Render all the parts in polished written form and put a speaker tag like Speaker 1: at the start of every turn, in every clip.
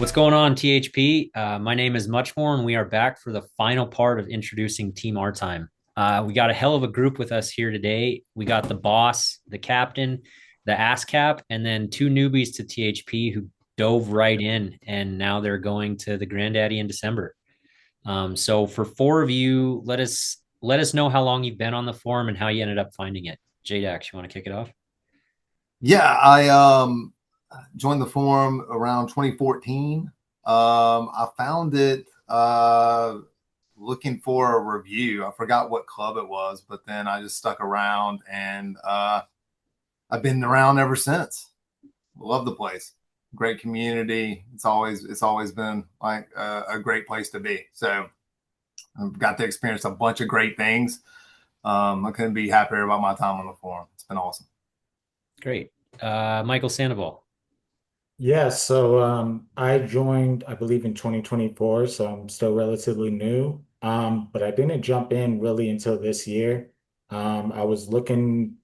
Speaker 1: What's going on, THP? My name is Muchmore, and we are back for the final part of introducing Team Our Time. We got a hell of a group with us here today. We got the boss, the captain, the ASCAP, and then two newbies to THP who dove right in, and now they're going to the Grandaddy in December. So for four of you, let us know how long you've been on the forum and how you ended up finding it. JDax, you want to kick it off?
Speaker 2: Yeah, I joined the forum around 2014. I found it looking for a review. I forgot what club it was, but then I just stuck around and I've been around ever since. Love the place. Great community. It's always been like a great place to be. So I've got to experience a bunch of great things. I couldn't be happier about my time on the forum. It's been awesome.
Speaker 1: Great. Michael Sandoval.
Speaker 3: Yeah, so I joined, I believe, in 2024, so I'm still relatively new. But I didn't jump in really until this year. I was looking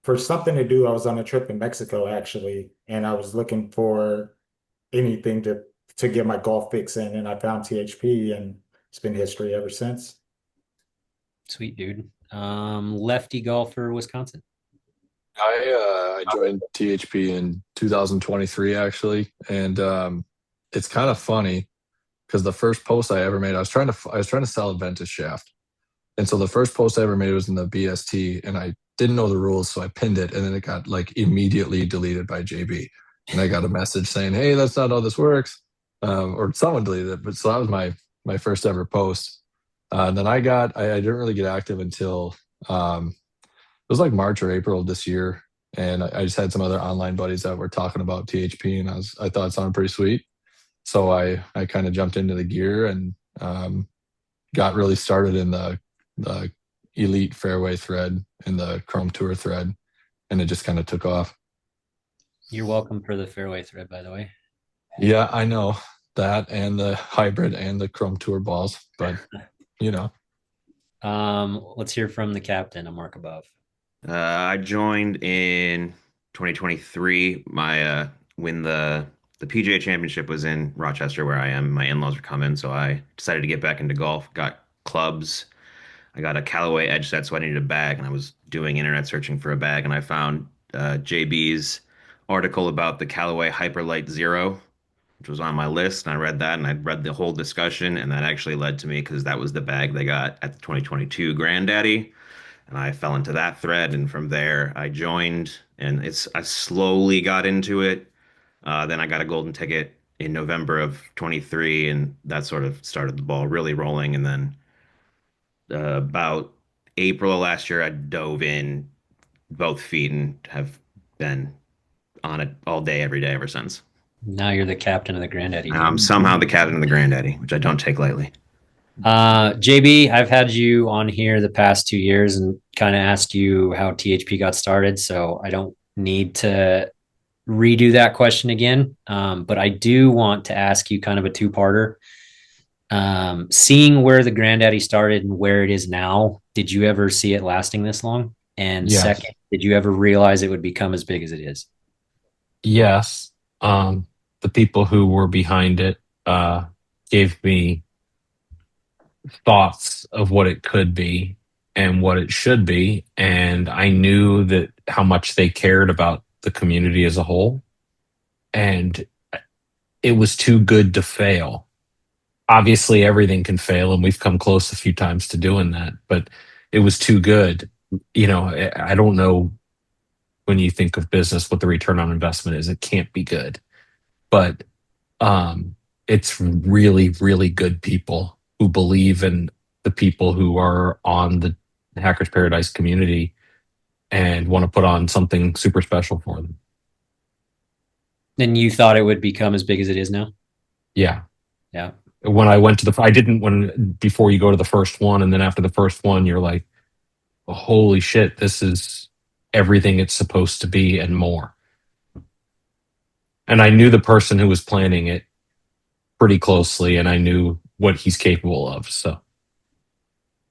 Speaker 3: for something to do. I was on a trip in Mexico actually, and I was looking for anything to get my golf fix in, and I found THP, and it's been history ever since.
Speaker 1: Sweet dude. Lefty golfer, Wisconsin.
Speaker 4: I joined THP in 2023 actually, and it's kind of funny because the first post I ever made, I was trying to sell a Ventus shaft, and so the first post I ever made was in the BST, and I didn't know the rules, so I pinned it, and then it got like immediately deleted by JB, and I got a message saying, "Hey, that's not how this works," or someone deleted it. But so that was my first ever post. And then I didn't really get active until it was like March or April of this year, and I just had some other online buddies that were talking about THP, and I thought it sounded pretty sweet, so I kind of jumped into the gear and got really started in the elite fairway thread and the Chrome Tour thread, and it just kind of took off.
Speaker 1: You're welcome for the fairway thread, by the way.
Speaker 4: Yeah, I know that, and the hybrid and the Chrome Tour balls, but you know.
Speaker 1: Let's hear from the captain, amarkabove.
Speaker 5: I joined in 2023. My when the PGA Championship was in Rochester, where I am. My in-laws were coming, so I decided to get back into golf. Got clubs. I got a Callaway Edge set, so I needed a bag, and I was doing internet searching for a bag, and I found JB's article about the Callaway Hyperlight Zero, which was on my list, and I read that, and I read the whole discussion, and that actually led to me because that was the bag they got at the 2022 Grandaddy. And I fell into that thread, and from there I joined, and I slowly got into it. Then I got a golden ticket in November of 23, and that sort of started the ball really rolling. And then about April of last year, I dove in both feet and have been on it all day, every day ever since.
Speaker 1: Now you're the captain of the Grandaddy.
Speaker 5: I'm somehow the captain of the Grandaddy, which I don't take lightly.
Speaker 1: JB, I've had you on here the past 2 years and kind of asked you how THP got started, so I don't need to redo that question again. But I do want to ask you kind of a two-parter. Seeing where the Grandaddy started and where it is now, did you ever see it lasting this long? And
Speaker 4: Yes.
Speaker 1: second, did you ever realize it would become as big as it is?
Speaker 6: Yes. The people who were behind it gave me thoughts of what it could be and what it should be. And I knew that how much they cared about the community as a whole. And it was too good to fail. Obviously, everything can fail, and we've come close a few times to doing that, but it was too good. You know, I don't know when you think of business what the return on investment is. It can't be good. But it's really, really good people who believe in the people who are on the Hackers Paradise community and want to put on something super special for them.
Speaker 1: Then you thought it would become as big as it is now?
Speaker 6: Yeah.
Speaker 1: Yeah.
Speaker 6: When I went to before you go to the first one, and then after the first one, you're like, oh, holy shit, this is everything it's supposed to be and more. And I knew the person who was planning it pretty closely, and I knew what he's capable of. So,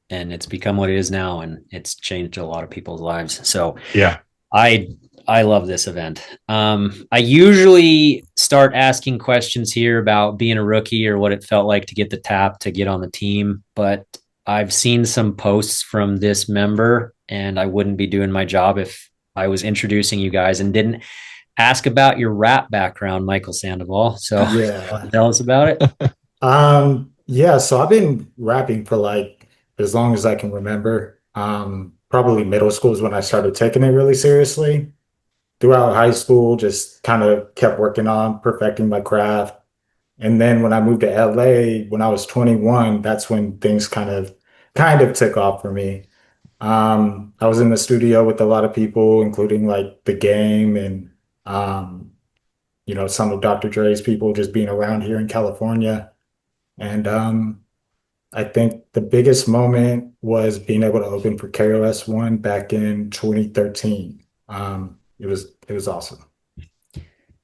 Speaker 1: and it's become what it is now, and it's changed a lot of people's lives. So
Speaker 6: yeah,
Speaker 1: I I love this event. I usually start asking questions here about being a rookie or what it felt like to get the tap to get on the team, but I've seen some posts from this member, and I wouldn't be doing my job if I was introducing you guys and didn't ask about your rap background, Michael Sandoval. So
Speaker 3: Yeah.
Speaker 1: tell us about it.
Speaker 3: Yeah, so I've been rapping for like as long as I can remember. Probably middle school is when I started taking it really seriously. Throughout high school, just kind of kept working on perfecting my craft. And then when I moved to LA when I was 21, that's when things kind of took off for me. I was in the studio with a lot of people, including like The Game and um, some of Dr. Dre's people just being around here in California. And I think the biggest moment was being able to open for KOS1 back in 2013. It was awesome.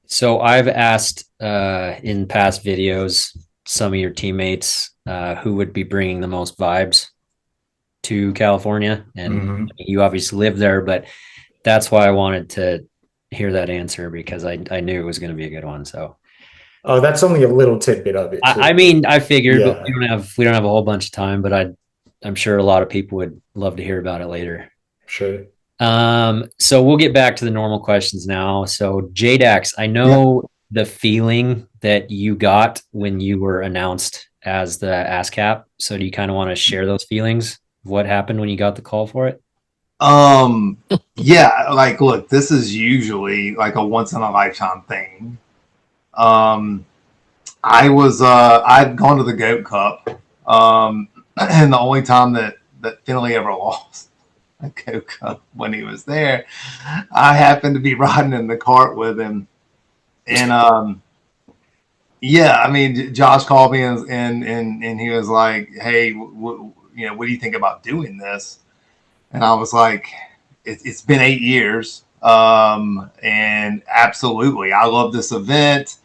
Speaker 1: So I've asked in past videos some of your teammates who would be bringing the most vibes to California, and
Speaker 3: Mhm.
Speaker 1: you obviously live there, but that's why I wanted to hear that answer because I knew it was going to be a good one. So
Speaker 3: Oh, that's only a little tidbit of it
Speaker 1: I
Speaker 3: too.
Speaker 1: mean, I figured, but
Speaker 3: Yeah,
Speaker 1: we don't have a whole bunch of time, but I'm sure a lot of people would love to hear about it later.
Speaker 3: sure.
Speaker 1: So we'll get back to the normal questions now. So JDax, I
Speaker 2: Yeah.
Speaker 1: know the feeling that you got when you were announced as the ASCAP. So do you kind of want to share those feelings? What happened when you got the call for it?
Speaker 2: Um, yeah, like, look, this is usually like a once in a lifetime thing. Um, I'd gone to the Goat Cup, and the only time that Finley ever lost a Goat Cup when he was there, I happened to be riding in the cart with him, and yeah, I mean, Josh called me and he was like, "Hey, what do you think about doing this?" And I was like, "It's been 8 years, and absolutely, I love this event.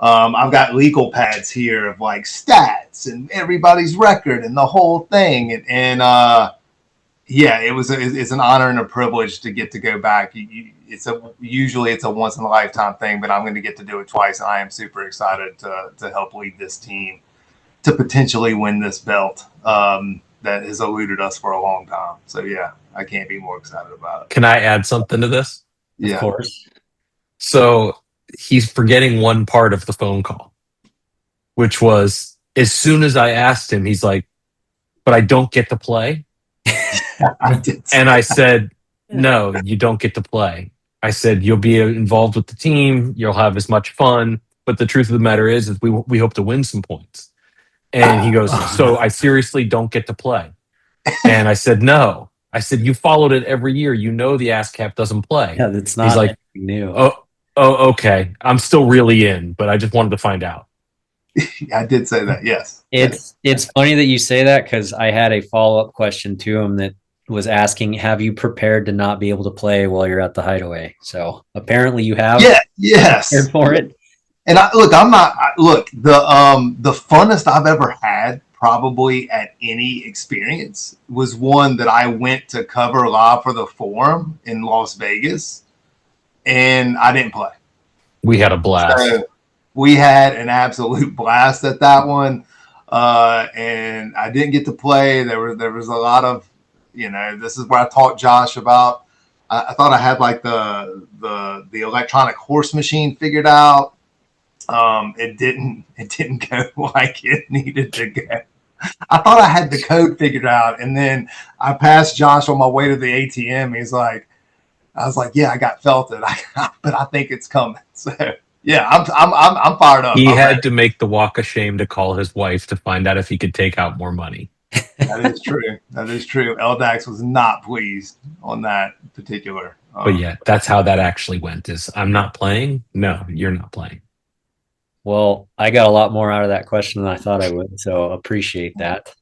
Speaker 2: I've got legal pads here of like stats and everybody's record and the whole thing, and yeah, it's an honor and a privilege to get to go back. Usually it's a once in a lifetime thing, but I'm going to get to do it twice, and I am super excited to help lead this team to potentially win this belt that has eluded us for a long time. So yeah, I can't be more excited about it.
Speaker 6: Can I add something to this?
Speaker 1: Of
Speaker 2: Yeah.
Speaker 1: course.
Speaker 6: So he's forgetting one part of the phone call, which was as soon as I asked him, he's like, but I don't get to play.
Speaker 2: I did.
Speaker 6: And I said, no, you don't get to play. I said, you'll be involved with the team. You'll have as much fun. But the truth of the matter is we hope to win some points. And he goes, so I seriously don't get to play. And I said, no. I said, you followed it every year. You know the ASCAP doesn't play.
Speaker 1: Yeah, that's
Speaker 6: He's
Speaker 1: not
Speaker 6: like,
Speaker 1: new.
Speaker 6: oh, okay. I'm still really in, but I just wanted to find out.
Speaker 2: I did say that. Yes.
Speaker 1: It's funny that you say that because I had a follow-up question to him that was asking, have you prepared to not be able to play while you're at the hideaway? So apparently you have
Speaker 2: Yeah. Yes.
Speaker 1: prepared for it.
Speaker 2: And the funnest I've ever had probably at any experience was one that I went to cover live for the Forum in Las Vegas, and I didn't play.
Speaker 6: We had a blast.
Speaker 2: So we had an absolute blast at that one, and I didn't get to play. There was a lot of, this is where I taught Josh about. I thought I had like the electronic horse machine figured out. It didn't go like it needed to go. I thought I had the code figured out, and then I passed Josh on my way to the ATM. I was like, yeah, I got felted, but I think it's coming. So yeah, I'm fired up.
Speaker 6: He
Speaker 2: I'm
Speaker 6: had
Speaker 2: ready.
Speaker 6: to make the walk of shame to call his wife to find out if he could take out more money.
Speaker 2: That is true. That is true. LDax was not pleased on that particular.
Speaker 6: But yeah, that's how that actually went. Is I'm not playing. No, you're not playing.
Speaker 1: Well, I got a lot more out of that question than I thought I would, so appreciate that.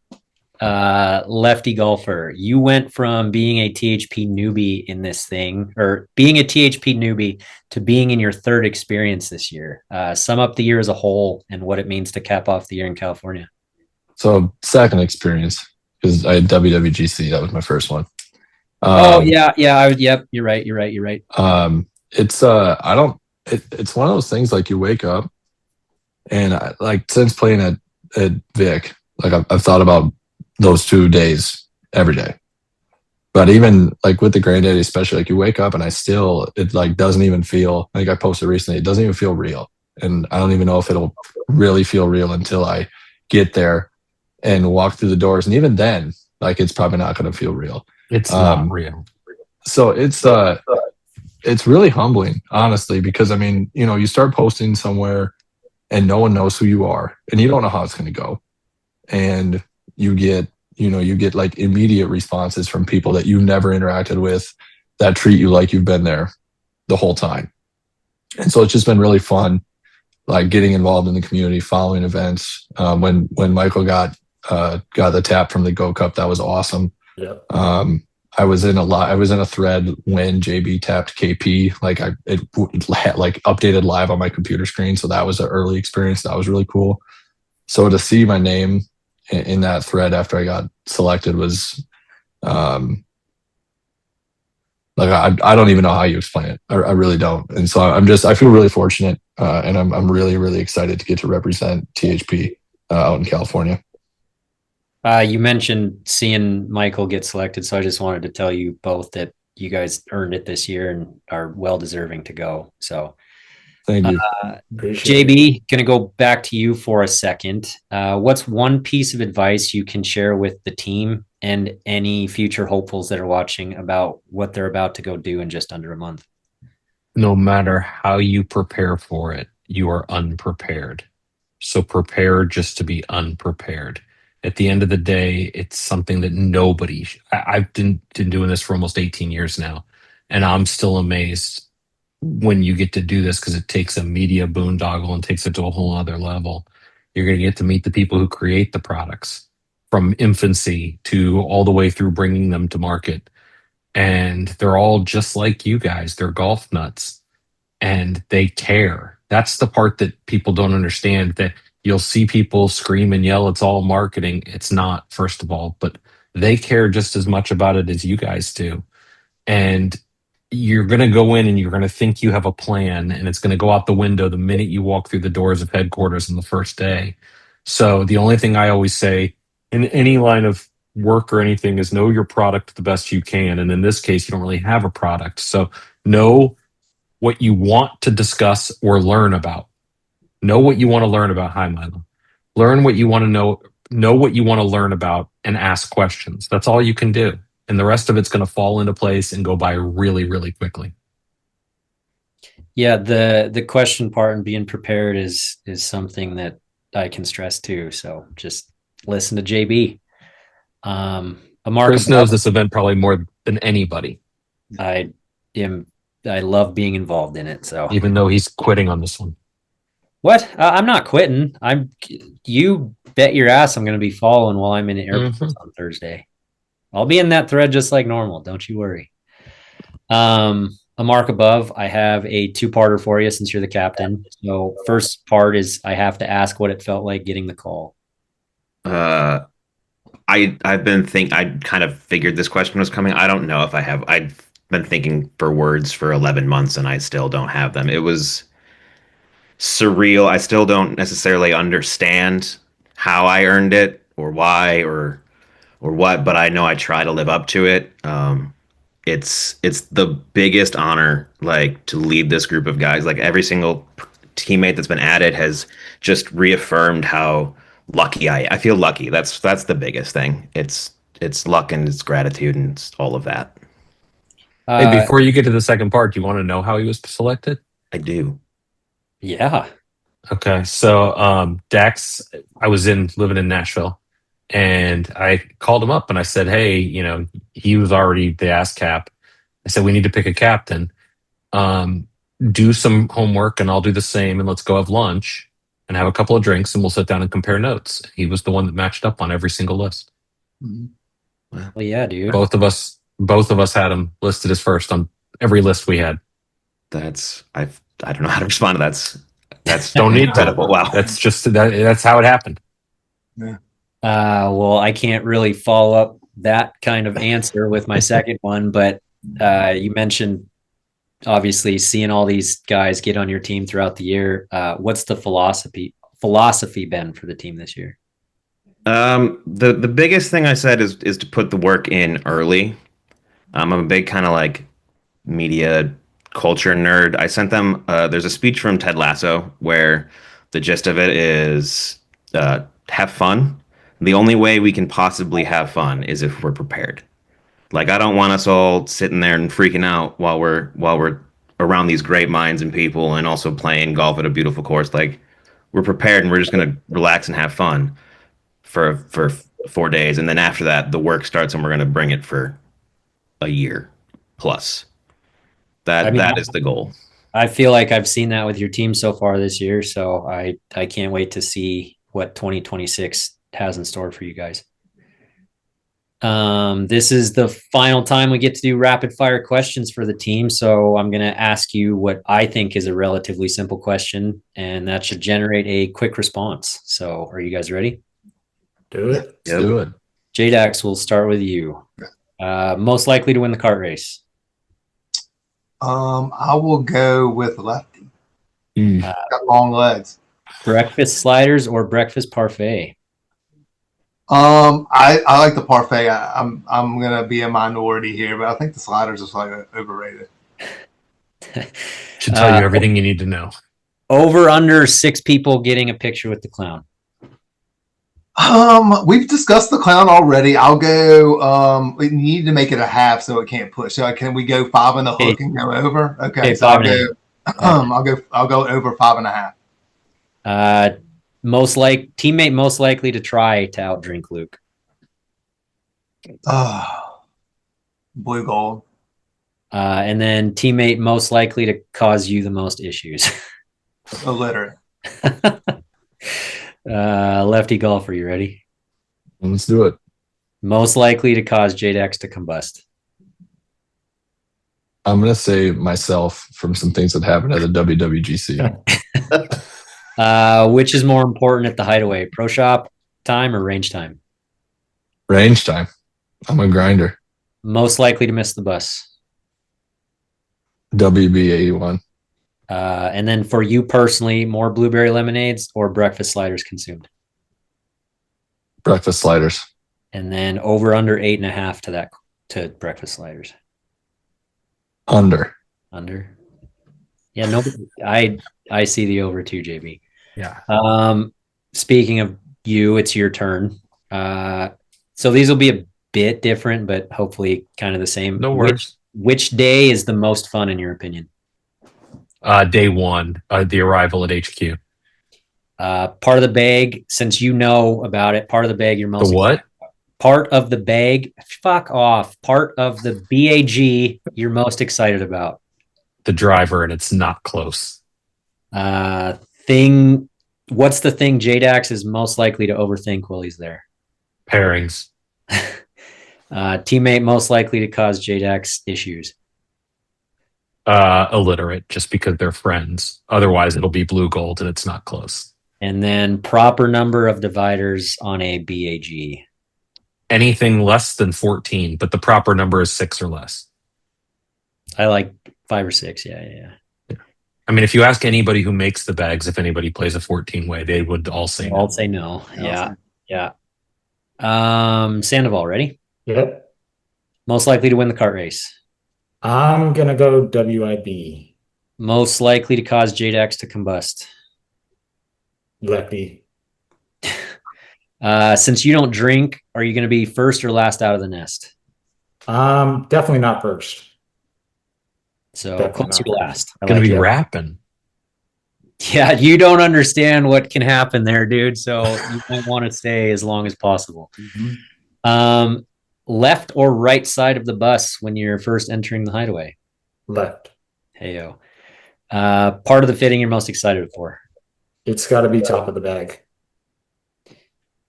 Speaker 1: Lefty Golfer, you went from being a THP newbie in this thing, or being a THP newbie, to being in your third experience this year. Sum up the year as a whole and what it means to cap off the year in California.
Speaker 4: So second experience because I had WWGC. That was my first one.
Speaker 1: Yeah. Yep. You're right.
Speaker 4: It's it's one of those things like you wake up and like since playing at Vic, like I've thought about those 2 days every day. But even like with the Grandaddy, especially, like you wake up and it like doesn't even feel, I think I posted recently, it doesn't even feel real. And I don't even know if it'll really feel real until I get there and walk through the doors. And even then, like it's probably not going to feel real.
Speaker 6: It's not real.
Speaker 4: So it's really humbling, honestly, because I mean, you start posting somewhere and no one knows who you are and you don't know how it's going to go. And you get like immediate responses from people that you've never interacted with that treat you like you've been there the whole time. And so it's just been really fun, like getting involved in the community, following events. When Michael got the tap from the Go Cup, that was awesome.
Speaker 3: Yep.
Speaker 4: I was in a thread when JB tapped KP, like it like updated live on my computer screen. So that was an early experience. That was really cool. So to see my name in that thread after I got selected was like I don't even know how you explain it. I really don't. And so I feel really fortunate, and I'm really really excited to get to represent THP out in California.
Speaker 1: You mentioned seeing Michael get selected, so I just wanted to tell you both that you guys earned it this year and are well deserving to go. So
Speaker 4: Thank you.
Speaker 1: JB, going to go back to you for a second. What's one piece of advice you can share with the team and any future hopefuls that are watching about what they're about to go do in just under a month?
Speaker 6: No matter how you prepare for it, you are unprepared. So prepare just to be unprepared. At the end of the day, it's something that I've been doing this for almost 18 years now, and I'm still amazed when you get to do this because it takes a media boondoggle and takes it to a whole other level. You're going to get to meet the people who create the products from infancy to all the way through bringing them to market. And they're all just like you guys. They're golf nuts and they care. That's the part that people don't understand, that you'll see people scream and yell, it's all marketing. It's not, first of all, but they care just as much about it as you guys do. And you're going to go in and you're going to think you have a plan and it's going to go out the window the minute you walk through the doors of headquarters on the first day. So the only thing I always say in any line of work or anything is know your product the best you can. And in this case, you don't really have a product. So know what you want to discuss or learn about. Know what you want to learn about. Hi, Milo. Learn what you want to know what you want to learn about and ask questions. That's all you can do. And the rest of it's going to fall into place and go by really, really quickly.
Speaker 1: Yeah, the question part and being prepared is something that I can stress too. So just listen to JB.
Speaker 6: Chris knows this event probably more than anybody.
Speaker 1: I love being involved in it. So
Speaker 6: even though he's quitting on this one.
Speaker 1: What? I'm not quitting. You bet your ass I'm going to be following while I'm in the airport on Thursday. I'll be in that thread just like normal. Don't you worry. A mark above, I have a two-parter for you since you're the captain. So first part is I have to ask what it felt like getting the call.
Speaker 5: I've I kind of figured this question was coming. I don't know if I have. I've been thinking for words for 11 months and I still don't have them. It was surreal. I still don't necessarily understand how I earned it or why or what, but I know I try to live up to it. It's the biggest honor, like, to lead this group of guys. Like, every single teammate that's been added has just reaffirmed how lucky I feel lucky. That's the biggest thing. It's luck and it's gratitude and it's all of that.
Speaker 6: Hey, before you get to the second part, do you want to know how he was selected?
Speaker 5: I do.
Speaker 1: Yeah.
Speaker 6: Okay. So Dax, I was living in Nashville, and I called him up and I said, hey, he was already the ass cap. I said, we need to pick a captain. Do some homework and I'll do the same, and let's go have lunch and have a couple of drinks and we'll sit down and compare notes. He was the one that matched up on every single list.
Speaker 1: Well, yeah, dude.
Speaker 6: Both of us had him listed as first on every list we had.
Speaker 5: I don't know how to respond to that. That's
Speaker 6: don't need
Speaker 5: incredible.
Speaker 6: To. Wow. That's just that's how it happened.
Speaker 2: Yeah.
Speaker 1: Well, I can't really follow up that kind of answer with my second one, but you mentioned obviously seeing all these guys get on your team throughout the year. What's the philosophy been for the team this year?
Speaker 5: The biggest thing I said is to put the work in early. I'm a big kind of like media culture nerd. I sent them. There's a speech from Ted Lasso where the gist of it is have fun. The only way we can possibly have fun is if we're prepared. Like I don't want us all sitting there and freaking out while we're around these great minds and people and also playing golf at a beautiful course. Like we're prepared and we're just gonna relax and have fun for 4 days, and then after that, the work starts and we're gonna bring it for a year plus.
Speaker 1: I
Speaker 5: That
Speaker 1: mean,
Speaker 5: that is the goal.
Speaker 1: I feel like I've seen that with your team so far this year, so I can't wait to see what 2026 has in store for you guys. This is the final time we get to do rapid fire questions for the team. So I'm going to ask you what I think is a relatively simple question, and that should generate a quick response. So are you guys ready?
Speaker 3: Do it.
Speaker 4: Let's do it.
Speaker 1: JDax, we'll start with you. Most likely to win the kart race.
Speaker 2: I will go with Lefty.
Speaker 4: Mm.
Speaker 2: Got long legs.
Speaker 1: Breakfast sliders or breakfast parfait?
Speaker 2: I like the parfait. I'm gonna be a minority here, but I think the sliders are slightly overrated.
Speaker 6: Should tell you everything you need to know.
Speaker 1: Over under 6 people getting a picture with the clown.
Speaker 2: We've discussed the clown already. I'll go. We need to make it a half so it can't push. So can we go 5 on the hook and go over? Okay, so I'll go. I'll go over 5.5.
Speaker 1: Teammate most likely to try to outdrink Luke.
Speaker 2: Blue gold.
Speaker 1: And then teammate most likely to cause you the most issues.
Speaker 2: Illiterate.
Speaker 1: Lefty golfer, you ready?
Speaker 4: Let's do it.
Speaker 1: Most likely to cause JDax to combust.
Speaker 4: I'm gonna say myself from some things that happened at the WWGC.
Speaker 1: Which is more important at the hideaway, pro shop time or range time?
Speaker 4: Range time. I'm a grinder.
Speaker 1: Most likely to miss the bus.
Speaker 4: WB81.
Speaker 1: And then for you personally, more blueberry lemonades or breakfast sliders consumed?
Speaker 4: Breakfast sliders.
Speaker 1: And then over under 8.5 to breakfast sliders.
Speaker 4: Under.
Speaker 1: Yeah, no, I see the over too, JB.
Speaker 6: Yeah.
Speaker 1: Speaking of you, it's your turn. So these will be a bit different, but hopefully kind of the same.
Speaker 6: No worries.
Speaker 1: Which day is the most fun in your opinion?
Speaker 6: Day one, the arrival at HQ.
Speaker 1: Part of the bag, since you know about it, part of the bag you're most
Speaker 6: The what?
Speaker 1: Part of the bag, fuck off. Part of the BAG you're most excited about.
Speaker 6: The driver, and it's not close.
Speaker 1: What's the thing JDax is most likely to overthink while he's there?
Speaker 6: Pairings.
Speaker 1: Teammate most likely to cause JDax issues.
Speaker 6: Illiterate, just because they're friends. Otherwise, it'll be blue gold, and it's not close.
Speaker 1: And then proper number of dividers on a BAG.
Speaker 6: Anything less than 14, but the proper number is 6 or less.
Speaker 1: I like 5 or 6. Yeah.
Speaker 6: I mean, if you ask anybody who makes the bags, if anybody plays a 14 way, they would all say no.
Speaker 1: I'll say no. Yeah. Sandoval, ready?
Speaker 3: Yep.
Speaker 1: Most likely to win the kart race.
Speaker 3: I'm gonna go WIB.
Speaker 1: Most likely to cause JDax to combust.
Speaker 3: Lefty.
Speaker 1: Since you don't drink, are you going to be first or last out of the nest?
Speaker 3: Definitely not first.
Speaker 1: So
Speaker 3: Definitely
Speaker 1: close to
Speaker 3: not
Speaker 1: last.
Speaker 6: Gonna be
Speaker 1: that.
Speaker 6: rapping.
Speaker 1: Yeah, you don't understand what can happen there, dude. So you might want to stay as long as possible.
Speaker 3: Mm-hmm.
Speaker 1: Left or right side of the bus when you're first entering the hideaway?
Speaker 3: Left.
Speaker 1: Heyo. Part of the fitting you're most excited for?
Speaker 3: It's got to be top of the bag.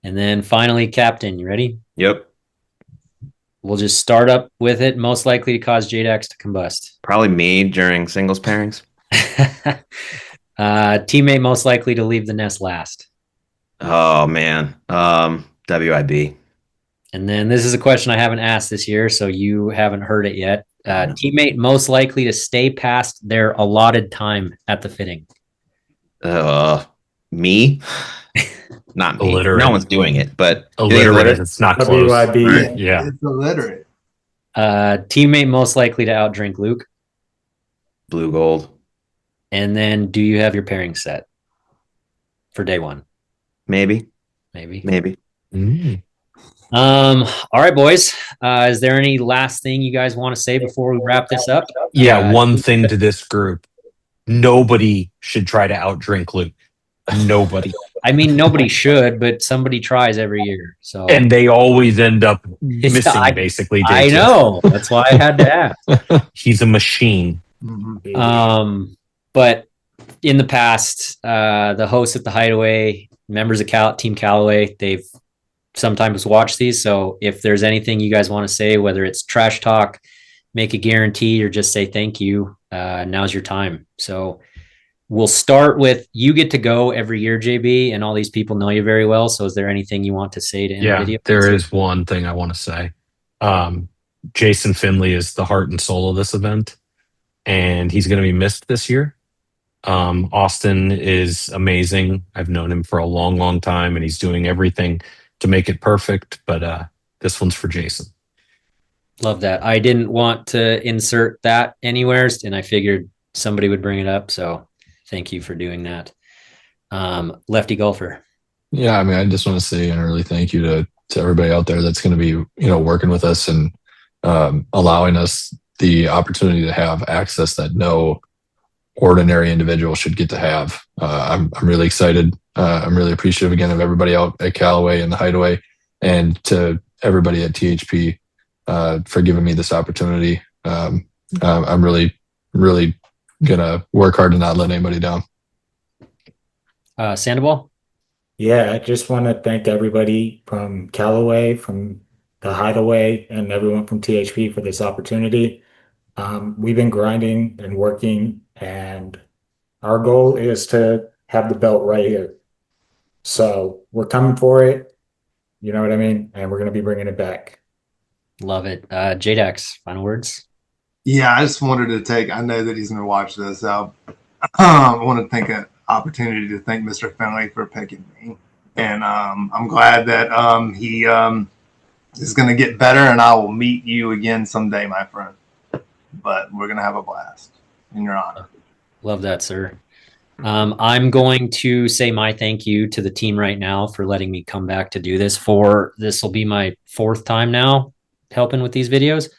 Speaker 1: And then finally, captain, you ready?
Speaker 5: Yep.
Speaker 1: We'll just start up with it. Most likely to cause JDax to combust.
Speaker 5: Probably me during singles pairings.
Speaker 1: Teammate most likely to leave the nest last.
Speaker 5: Oh man. WIB.
Speaker 1: And then this is a question I haven't asked this year, so you haven't heard it yet. Teammate most likely to stay past their allotted time at the fitting.
Speaker 5: Me? Not me.
Speaker 6: Illiterate.
Speaker 5: No one's doing it, but
Speaker 6: Illiterate. It's not close.
Speaker 3: WIB.
Speaker 5: Right.
Speaker 6: Yeah.
Speaker 2: It's illiterate.
Speaker 1: Teammate most likely to outdrink Luke.
Speaker 5: Blue gold.
Speaker 1: And then do you have your pairing set for day one?
Speaker 5: Maybe.
Speaker 1: Maybe.
Speaker 6: Mm.
Speaker 1: All right, boys. Is there any last thing you guys want to say before we wrap this up?
Speaker 6: Yeah, one thing to this group. Nobody should try to outdrink Luke. Nobody.
Speaker 1: I mean, nobody should, but somebody tries every year. So
Speaker 6: And they always end up missing, basically.
Speaker 1: I know. That's why I had to ask.
Speaker 6: He's a machine.
Speaker 2: Mm-hmm.
Speaker 1: But in the past, the hosts at the Hideaway, members of Team Callaway, they've sometimes watched these. So if there's anything you guys want to say, whether it's trash talk, make a guarantee, or just say thank you, now's your time. So we'll start with, you get to go every year, JB, and all these people know you very well. So is there anything you want to say to end the video?
Speaker 6: There is one thing I want to say. Jason Finley is the heart and soul of this event, and he's going to be missed this year. Austin is amazing. I've known him for a long, long time, and he's doing everything to make it perfect. But this one's for Jason.
Speaker 1: Love that. I didn't want to insert that anywhere, and I figured somebody would bring it up. So thank you for doing that. Lefty Golfer.
Speaker 4: Yeah, I mean, I just want to say an early thank you to everybody out there that's going to be, working with us and allowing us the opportunity to have access that no ordinary individual should get to have. I'm really excited. I'm really appreciative again of everybody out at Callaway and the Hideaway, and to everybody at THP for giving me this opportunity. I'm really, really gonna work hard to not let anybody down.
Speaker 1: Sandoval?
Speaker 3: Yeah, I just want to thank everybody from Callaway, from the Hideaway, and everyone from THP for this opportunity. We've been grinding and working, and our goal is to have the belt right here. So we're coming for it. You know what I mean? And we're going to be bringing it back.
Speaker 1: Love it. JDax, final words?
Speaker 2: Yeah, I just wanted to I know that he's going to watch this. So I want to take an opportunity to thank Mr. Finley for picking me. And I'm glad that he is going to get better, and I will meet you again someday, my friend. But we're going to have a blast in your honor.
Speaker 1: Love that, sir. I'm going to say my thank you to the team right now for letting me come back to do this. This will be my 4th time now helping with these videos.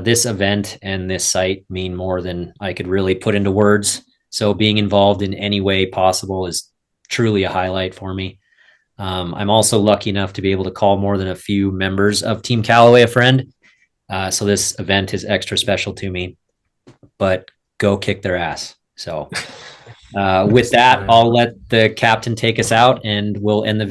Speaker 1: This event and this site mean more than I could really put into words. So being involved in any way possible is truly a highlight for me. I'm also lucky enough to be able to call more than a few members of Team Callaway a friend. So this event is extra special to me, but go kick their ass. So with that, I'll let the captain take us out, and we'll end the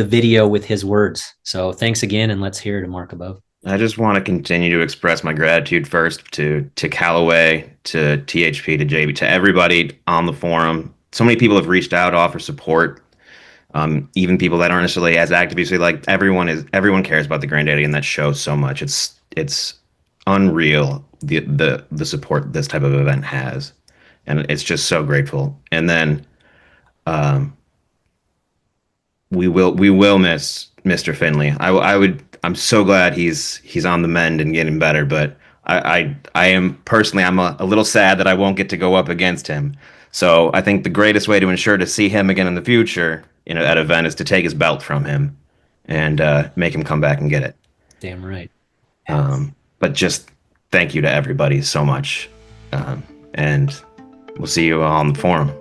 Speaker 1: video with his words. So thanks again, and let's hear it, amarkabove.
Speaker 5: I just want to continue to express my gratitude first to Callaway, to THP, to JB, to everybody on the forum. So many people have reached out, offer support. Even people that aren't necessarily as active. You say, like, everyone cares about the Grandaddy, and that shows so much. It's unreal the support this type of event has, and it's just so grateful. And then we will miss Mr. Finley. I'm so glad he's on the mend and getting better, but I am personally, I'm a little sad that I won't get to go up against him. So I think the greatest way to ensure to see him again in the future, at event, is to take his belt from him and make him come back and get it.
Speaker 1: Damn right.
Speaker 5: But just thank you to everybody so much. And we'll see you on the forum.